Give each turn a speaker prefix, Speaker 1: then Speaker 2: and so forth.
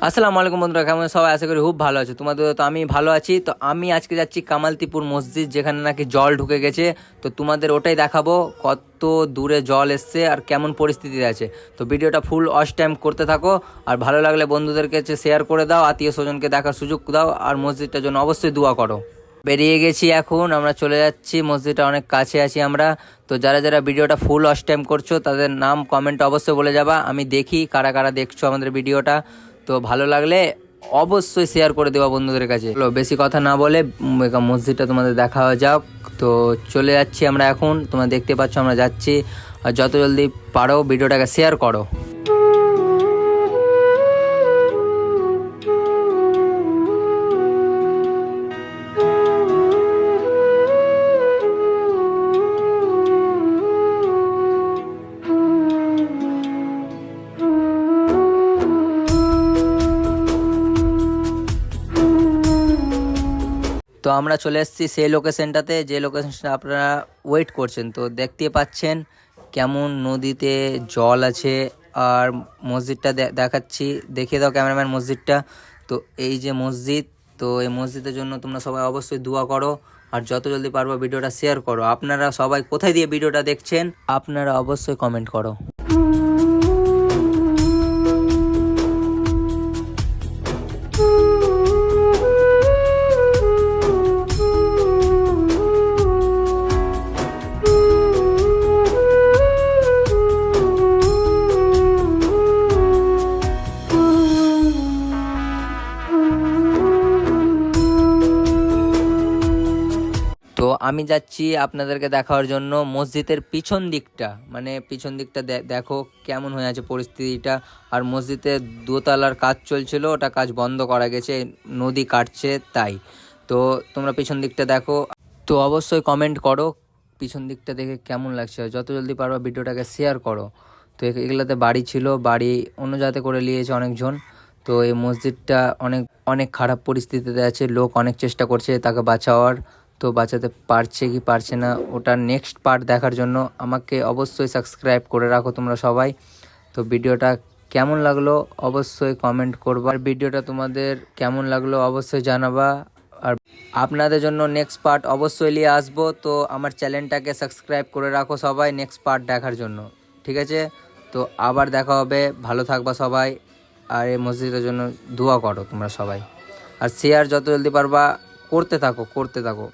Speaker 1: আসসালামু আলাইকুম বন্ধুরা, কেমন সবাই? আশা করি খুব ভালো আছে। তোমাদের তো আমি ভালো আছি। তো আমি আজকে যাচ্ছি কামালতিপুর মসজিদ, যেখানে নাকি জল ঢুকে গেছে। তো তোমাদের ওটাই দেখাবো, কত দূরে জল এসছে আর কেমন পরিস্থিতি আছে। তো ভিডিওটা ফুল ওয়াচ টাইম করতে থাকো, আর ভালো লাগলে বন্ধুদের কাছে শেয়ার করে দাও, আত্মীয় স্বজনকে দেখার সুযোগ দাও, আর মসজিদটার জন্য অবশ্যই দোয়া করো। বেরিয়ে গেছি, এখন আমরা চলে যাচ্ছি। মসজিদটা অনেক কাছে আছি আমরা। তো যারা যারা ভিডিওটা ফুল ওয়াচ টাইম করছো, তাদের নাম কমেন্টে অবশ্যই বলে যাবা, আমি দেখি কারা কারা দেখছো আমাদের ভিডিওটা। তো ভালো লাগলে অবশ্যই শেয়ার করে দেওয়া বন্ধুদের কাছে। চলো বেশি কথা না বলে মসজিদটা তোমাদের দেখা যাক। তো চলে যাচ্ছি আমরা এখন, তোমরা দেখতে পাচ্ছ আমরা যাচ্ছি। আর যত জলদি পারো ভিডিওটাকে শেয়ার করো। তো আমরা চলে এসেছি সেই লোকেশনটাতে, যে লোকেশনটা আপনারা ওয়েট করছেন। তো দেখতে পাচ্ছেন কেমন নদীতে জল আছে, আর মসজিদটা দেখাচ্ছি। দেখিয়ে দাও ক্যামেরাম্যান মসজিদটা। তো এই যে মসজিদ, তো এই মসজিদের জন্য তোমরা সবাই অবশ্যই দোয়া করো, আর যত জলদি পারবো ভিডিওটা শেয়ার করো। আপনারা সবাই কোথায় দিয়ে ভিডিওটা দেখছেন আপনারা অবশ্যই কমেন্ট করো। তো আমি যাচ্ছি আপনাদেরকে দেখার জন্য মসজিদের পিছন দিকটা, মানে পিছন দিকটা দেখো কেমন হয়ে আছে পরিস্থিতিটা। আর মসজিদের দোতলার কাজ চলছিল, ওটা কাজ বন্ধ করা গেছে, নদী কাটছে তাই। তো তোমরা পিছন দিকটা দেখো। তো অবশ্যই কমেন্ট করো পিছন দিকটা দেখে কেমন লাগছে, যত জলদি পারো ভিডিওটাকে শেয়ার করো। তো এগুলোতে বাড়ি ছিল, বাড়ি অন্য জায়গাতে করে নিয়েছে অনেকজন। তো এই মসজিদটা অনেক অনেক খারাপ পরিস্থিতিতে আছে, লোক অনেক চেষ্টা করছে তাকে বাঁচাওয়ার। তো বাঁচাতে পারছে কি পারছে না, ওটার নেক্সট পার্ট দেখার জন্য আমাকে অবশ্যই সাবস্ক্রাইব করে রাখো তোমরা সবাই। তো ভিডিওটা কেমন লাগলো অবশ্যই কমেন্ট করবা, আর ভিডিওটা তোমাদের কেমন লাগলো অবশ্যই জানাবা। আর আপনাদের জন্য নেক্সট পার্ট অবশ্যই নিয়ে আসবো। তো আমার চ্যানেলটাকে সাবস্ক্রাইব করে রাখো সবাই নেক্সট পার্ট দেখার জন্য, ঠিক আছে? তো আবার দেখা হবে, ভালো থাকবা সবাই, আর এই মসজিদের জন্য দোয়া করো তোমরা সবাই, আর শেয়ার যত জলদি পারবা করতে থাকো।